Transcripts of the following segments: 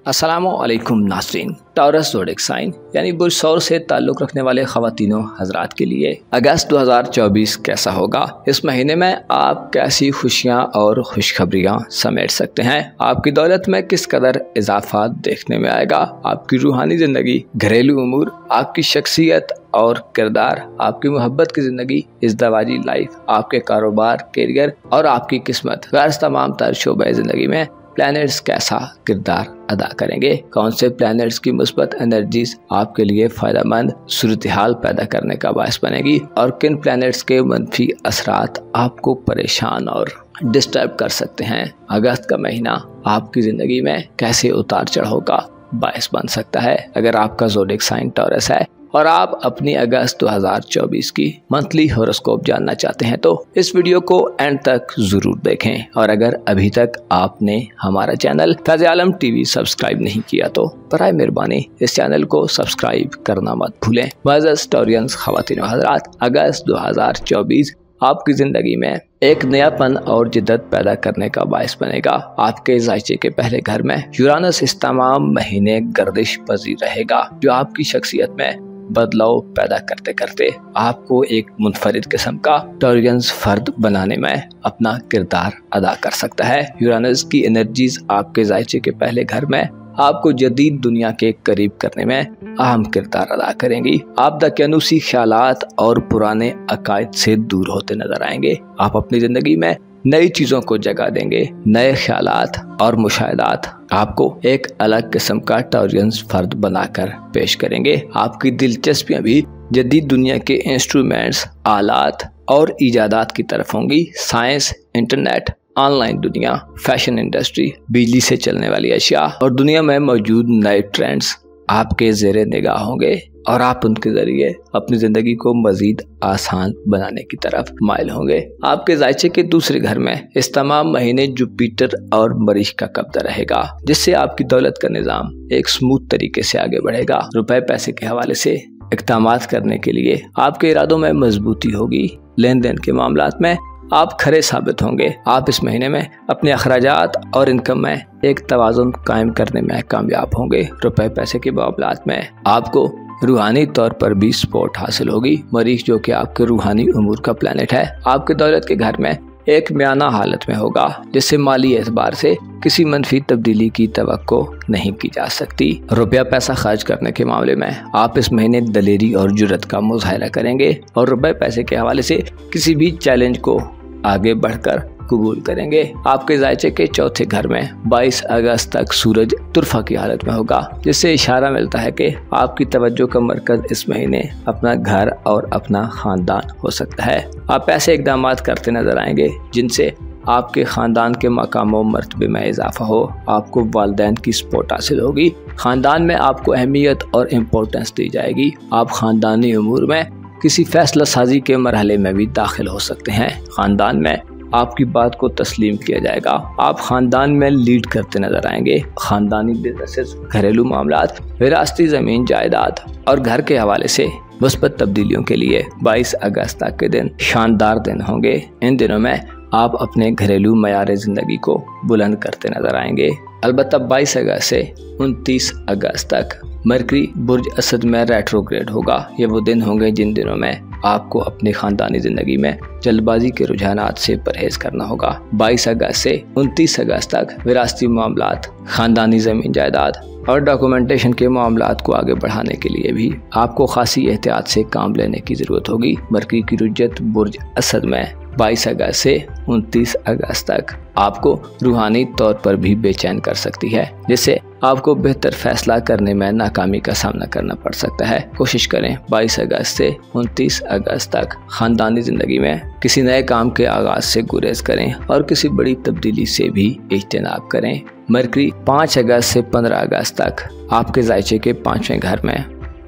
अस्सलामुअलैकुम नाज़रीन। Taurus zodiac sign यानी बुर्ज सौर से ताल्लुक़ रखने वाले ख़वातीनों हज़रात के लिए अगस्त 2024 कैसा होगा। इस महीने में आप कैसी खुशियाँ और खुशखबरियाँ समेट सकते हैं। आपकी दौलत में किस कदर इजाफा देखने में आएगा। आपकी रूहानी ज़िंदगी, घरेलू उमूर, आपकी शख्सियत और किरदार, आपकी मोहब्बत की ज़िंदगी, इज़्दवाजी लाइफ, आपके कारोबार, करियर और आपकी किस्मत, गैर तमाम तर शोबे ज़िंदगी में प्लैनेट्स कैसा किरदार अदा करेंगे। कौन से प्लैनेट्स की मुस्बत एनर्जीज आपके लिए फ़ायदेमंद सूरत हाल पैदा करने का बायस बनेगी और किन प्लैनेट्स के मनफी असरात आपको परेशान और डिस्टर्ब कर सकते हैं। अगस्त का महीना आपकी ज़िंदगी में कैसे उतार चढ़ाव का बायस बन सकता है। अगर आपका ज़ोडिएक साइन टॉरस है और आप अपनी अगस्त 2024 की मंथली हॉरोस्कोप जानना चाहते हैं तो इस वीडियो को एंड तक जरूर देखें। और अगर अभी तक आपने हमारा चैनल फैज़ आलम टीवी सब्सक्राइब नहीं किया तो बराए मेहरबानी इस चैनल को सब्सक्राइब करना मत भूलें। मुअज़्ज़ज़ टॉरियंस ख़वातीन व हज़रात, अगस्त 2024 आपकी ज़िंदगी में एक नयापन और जिद्दत पैदा करने का बायस बनेगा। आपके ज़ायचे के पहले घर में यूरानस इस तमाम महीने गर्दिश पजीर रहेगा, जो आपकी शख्सियत में बदलाव पैदा करते करते आपको एक मुनफरिद किस्म का टॉरियंस फर्द बनाने में अपना किरदार अदा कर सकता है। यूरानस की एनर्जीज आपके ज़ायचे के पहले घर में आपको जदीद दुनिया के करीब करने में अहम किरदार अदा करेंगी। आप दकियानूसी ख्यालात और पुराने अकायद से दूर होते नजर आएंगे। आप अपनी जिंदगी में नई चीज़ों को जगह देंगे। नए ख्यालात और मुशाहिदात आपको एक अलग किस्म का टॉरियंस फर्द बनाकर पेश करेंगे। आपकी दिलचस्पियां भी जदीद दुनिया के इंस्ट्रूमेंट्स, आलात और इजादात की तरफ होंगी। साइंस, इंटरनेट, ऑनलाइन दुनिया, फैशन इंडस्ट्री, बिजली से चलने वाली अशिया और दुनिया में मौजूद नए ट्रेंड्स आपके ज़ेरे निगाह होंगे और आप उनके जरिए अपनी ज़िंदगी को मज़ीद आसान बनाने की तरफ माइल होंगे। आपके ज़ायचे के दूसरे घर में इस तमाम महीने जुपिटर और मरीख का कब्जा रहेगा, जिससे आपकी दौलत का निज़ाम एक स्मूथ तरीके से आगे बढ़ेगा। रुपए पैसे के हवाले से इक़दामात करने के लिए आपके इरादों में मजबूती होगी। लेन देन के मामलात में आप खरे साबित होंगे। आप इस महीने में अपने अखराजात और इनकम में एक तवाज़ुन कायम करने में कामयाब होंगे। रुपए पैसे के मामलात में आपको रूहानी तौर पर भी सपोर्ट हासिल होगी। मरीख, जो कि आपके रूहानी उमूर का प्लैनेट है, आपके दौलत के घर में एक म्याना हालत में होगा, जिससे माली एतबार से किसी मनफी तब्दीली की तवक्को नहीं की जा सकती। रुपया पैसा खर्च करने के मामले में आप इस महीने दलेरी और जुर्रत का मुजाहिरा करेंगे और रुपए पैसे के हवाले से किसी भी चैलेंज को आगे बढ़कर कबूल करेंगे। आपके ज़ायचे के चौथे घर में 22 अगस्त तक सूरज तुरफा की हालत में होगा, जिससे इशारा मिलता है कि आपकी तवज्जो का मरकज इस महीने अपना घर और अपना ख़ानदान हो सकता है। आप ऐसे इक़दामात करते नजर आएंगे जिनसे आपके ख़ानदान के मकाम व मर्तबे में इजाफा हो। आपको वालिदैन की सपोर्ट हासिल होगी। ख़ानदान में आपको अहमियत और इम्पोर्टेंस दी जाएगी। आप ख़ानदानी उमूर में किसी फैसला साजी के मरहले में भी दाखिल हो सकते हैं। ख़ानदान में आपकी बात को तस्लीम किया जाएगा। आप ख़ानदान में लीड करते नजर आएंगे। ख़ानदानी बिजनेसेस, घरेलू मामलात, विरासती ज़मीन जायदाद और घर के हवाले से मुस्बत तब्दीलियों के लिए 22 अगस्त तक के दिन शानदार दिन होंगे। इन दिनों में आप अपने घरेलू मयार ज़िंदगी को बुलंद करते नजर आएंगे। अलबत्ता 22 अगस्त से 29 अगस्त तक मरकरी बुर्ज असद में रेट्रोग्रेड होगा। ये वो दिन होंगे जिन दिनों में आपको अपनी ख़ानदानी ज़िंदगी में जल्दबाजी के रुझानात से परहेज़ करना होगा। 22 अगस्त से 29 अगस्त तक विरासती मामलात, ख़ानदानी ज़मीन जायदाद और डॉक्यूमेंटेशन के मामलात को आगे बढ़ाने के लिए भी आपको खासी एहतियात से काम लेने की ज़रूरत होगी। मरकरी की रुजत बुर्ज असद में 22 अगस्त से 29 अगस्त तक आपको रूहानी तौर पर भी बेचैन कर सकती है, जिससे आपको बेहतर फैसला करने में नाकामी का सामना करना पड़ सकता है। कोशिश करें 22 अगस्त से 29 अगस्त तक ख़ानदानी ज़िंदगी में किसी नए काम के आगाज़ से गुरेज करें और किसी बड़ी तब्दीली से भी इज्तनाब करें। मरकरी 5 अगस्त से 15 अगस्त तक आपके ज़ायचे के 5वें घर में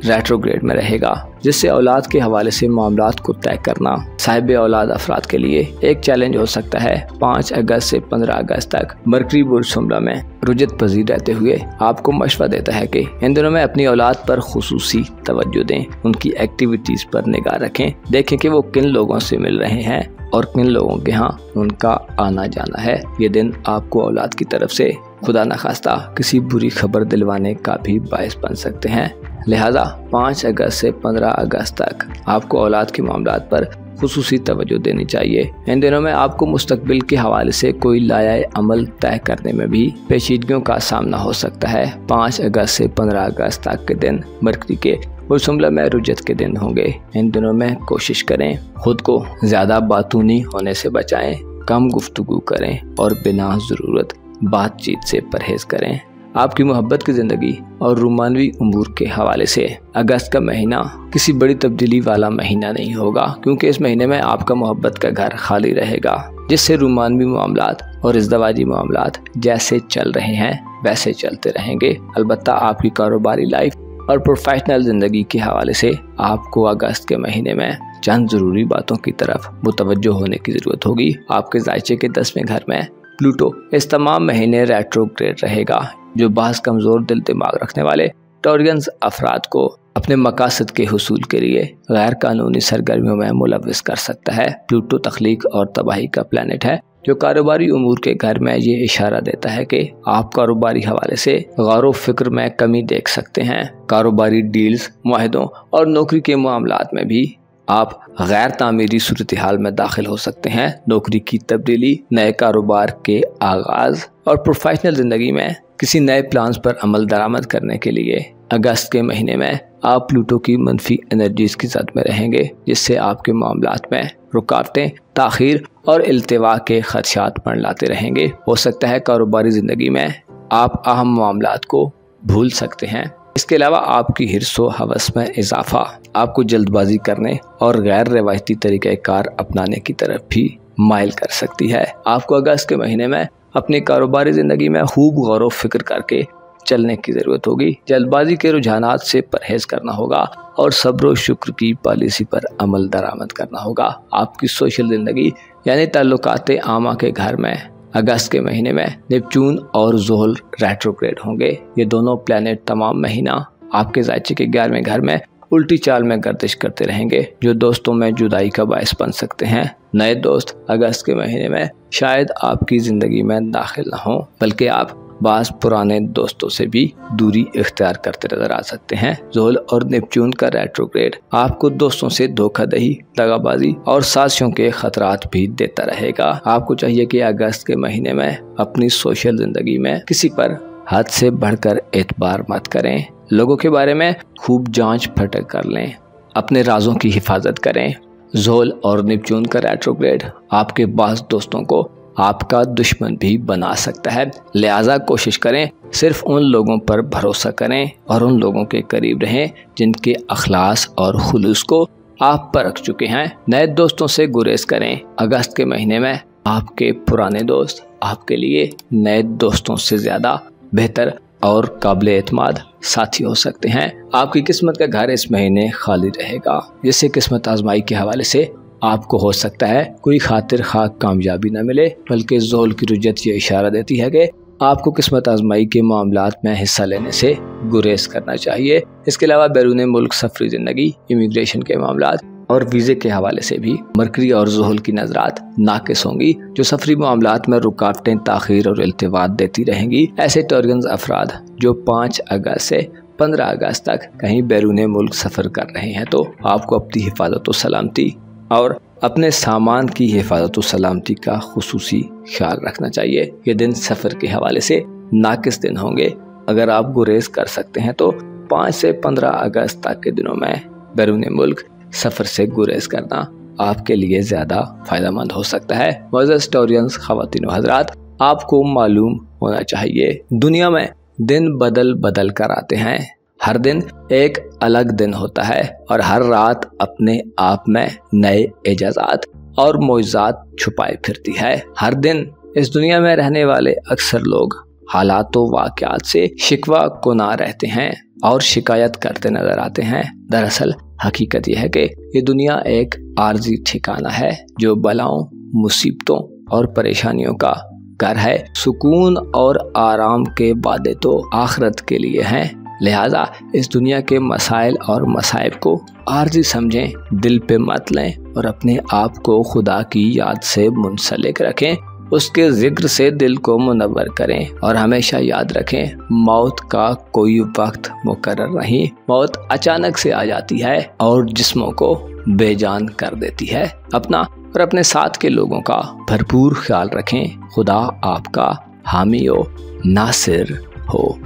रेट्रोग्रेड में रहेगा, जिससे औलाद के हवाले से मामलात को तय करना साहिब औलाद अफराद के लिए एक चैलेंज हो सकता है। 5 अगस्त से 15 अगस्त तक मरकरी बुर्ज सुमरा में रुजत पजीर रहते हुए आपको मशवरा देता है कि इन दिनों में अपनी औलाद पर खुसूसी तवज्जो दें, उनकी एक्टिविटीज़ पर निगाह रखें, देखें कि वो किन लोगों से मिल रहे हैं और किन लोगों के यहाँ उनका आना जाना है। ये दिन आपको औलाद की तरफ से खुदा न खास्ता किसी बुरी खबर दिलवाने का भी बायस बन सकते हैं। लिहाजा 5 अगस्त से 15 अगस्त तक आपको औलाद के मामलात पर खुसूसी तवज्जो देनी चाहिए। इन दिनों में आपको मुस्तकबिल के हवाले से कोई लाया अमल तय करने में भी पेचीदगियों का सामना हो सकता है। 5 अगस्त से 15 अगस्त तक के दिन मरकरी के बुरसुमला में रुजत के दिन होंगे। इन दिनों में कोशिश करें खुद को ज़्यादा बातूनी होने से बचाएं, कम गुफ्तगू करें और बिना ज़रूरत बातचीत से परहेज़ करें। आपकी मोहब्बत की ज़िंदगी और रूमानवी उमूर के हवाले से अगस्त का महीना किसी बड़ी तब्दीली वाला महीना नहीं होगा, क्योंकि इस महीने में आपका मोहब्बत का घर खाली रहेगा, जिससे रूमानवी मामलात और इज़्दवाजी मामलात जैसे चल रहे हैं वैसे चलते रहेंगे। अलबत्ता आपकी कारोबारी लाइफ और प्रोफेशनल ज़िंदगी के हवाले से आपको अगस्त के महीने में चंद ज़रूरी बातों की तरफ मुतवज्जो होने की ज़रूरत होगी। आपके जायचे के 10वें घर में प्लूटो इस तमाम महीने रेट्रोग्रेड रहेगा, जो बाज़ कमज़ोर दिल दिमाग रखने वाले टॉरियंस अफराद को अपने मकासद के हुसूल के लिए गैर कानूनी सरगर्मियों में मुलव्विस कर सकता है। प्लूटो तख्लीक और तबाही का प्लैनेट है, जो कारोबारी उमूर के घर में ये इशारा देता है कि आप कारोबारी हवाले से गौर व फिक्र में कमी देख सकते हैं। कारोबारी डील्स, मुआहदों और नौकरी के मामलात में भी आप गैर तामीरी सूरत हाल में दाखिल हो सकते हैं। नौकरी की तब्दीली, नए कारोबार के आगाज और प्रोफेशनल ज़िंदगी में किसी नए प्लान्स पर अमल दरामद करने के लिए अगस्त के महीने में आप प्लूटो की मनफी एनर्जीज की जद में रहेंगे, जिससे आपके मामलात में रुकावटें, ताखीर और इल्तिवा के खदशात मंडलाते रहेंगे। हो सकता है कारोबारी ज़िंदगी में आप अहम मामलात को भूल सकते हैं। इसके अलावा आपकी हिर्सो हवस में इजाफा आपको जल्दबाजी करने और गैर रवायती तरीक़ाकार अपनाने की तरफ भी माइल कर सकती है। आपको अगस्त के महीने में अपनी कारोबारी ज़िंदगी में खूब गौर व फिक्र करके चलने की ज़रूरत होगी। जल्दबाजी के रुझानात से परहेज़ करना होगा और सब्र व शुक्र की पॉलिसी पर अमल दरामद करना होगा। आपकी सोशल ज़िंदगी यानी ताल्लुकात आमा के घर में अगस्त के महीने में नेपच्यून और ज़ोहल रेट्रोग्रेड होंगे। ये दोनों प्लैनेट तमाम महीना आपके जायचे के 11वें घर में उल्टी चाल में गर्दिश करते रहेंगे, जो दोस्तों में जुदाई का बायस बन सकते हैं। नए दोस्त अगस्त के महीने में शायद आपकी ज़िंदगी में दाखिल न हों, बल्कि आप बाज़ पुराने दोस्तों से भी दूरी इख्तियार करते नजर आ सकते हैं। ज़ोहल और नेपच्यून का रेट्रोग्रेड आपको दोस्तों से धोखाधड़ी, दगाबाजी और साजिशों के खतरात भी देता रहेगा। आपको चाहिए कि अगस्त के महीने में अपनी सोशल ज़िंदगी में किसी पर हद से बढ़कर एतबार मत करें। लोगों के बारे में खूब जांच फटक कर लें, अपने राजों की हिफाजत करें। ज़ोहल और नेपच्यून का रेट्रोग्रेड आपके बाज़ दोस्तों को आपका दुश्मन भी बना सकता है। लिहाजा कोशिश करें सिर्फ उन लोगों पर भरोसा करें और उन लोगों के करीब रहें जिनके अखलास और खुलूस को आप परख चुके हैं। नए दोस्तों से गुरेज करें। अगस्त के महीने में आपके पुराने दोस्त आपके लिए नए दोस्तों से ज़्यादा बेहतर और काबिल एतमाद साथी हो सकते हैं। आपकी किस्मत का घर इस महीने खाली रहेगा, जिससे किस्मत आजमाई के हवाले से आपको हो सकता है कोई खातिर खा कामयाबी न मिले, बल्कि ज़ोहल की रुजत ये इशारा देती है कि आपको किस्मत आजमाई के मामलात में हिस्सा लेने से गुरेज करना चाहिए। इसके अलावा बैरून मुल्क सफरी ज़िंदगी, इमिग्रेशन के मामलात और वीज़े के हवाले से भी मरकरी और ज़ोहल की नजरात नाकिस होंगी, जो सफरी मामलात में रुकावटें, ताखीर और इल्तिवात देती रहेंगी। ऐसे टॉरियंस अफराद जो 5 अगस्त से 15 अगस्त तक कहीं बैरून मुल्क सफ़र कर रहे हैं, तो आपको अपनी हिफाजत और सलामती और अपने सामान की हिफाजत और सलामती का खुसूसी ख्याल रखना चाहिए। ये दिन सफ़र के हवाले से नाकिस दिन होंगे। अगर आप गुरेज कर सकते हैं तो 5 से 15 अगस्त तक के दिनों में बैरून मुल्क सफ़र से गुरेज करना आपके लिए ज़्यादा फ़ायदेमंद हो सकता है। मुअज़्ज़ज़ टॉरियंस, ख़वातीन व हज़रात, आपको मालूम होना चाहिए दुनिया में दिन बदल बदल कर आते हैं। हर दिन एक अलग दिन होता है और हर रात अपने आप में नए एजाज़ात और मोइज़ात छुपाए फिरती है। हर दिन इस दुनिया में रहने वाले अक्सर लोग हालात व वाक़यात से शिकवा कुना रहते हैं और शिकायत करते नजर आते हैं। दरअसल हकीकत यह है कि ये दुनिया एक आर्जी ठिकाना है, जो बलाओं, मुसीबतों और परेशानियों का घर है। सुकून और आराम के वादे तो आखिरत के लिए हैं, लिहाजा इस दुनिया के मसाइल और मसाइब को आर्जी समझें, दिल पे मत लें और अपने आप को खुदा की याद से मुंसलिक रखें, उसके जिक्र से दिल को मुनव्वर करें और हमेशा याद रखें मौत का कोई वक्त मुकर्रर नहीं। मौत अचानक से आ जाती है और जिस्मों को बेजान कर देती है। अपना और अपने साथ के लोगों का भरपूर ख्याल रखें। खुदा आपका हामी हो, नासिर हो।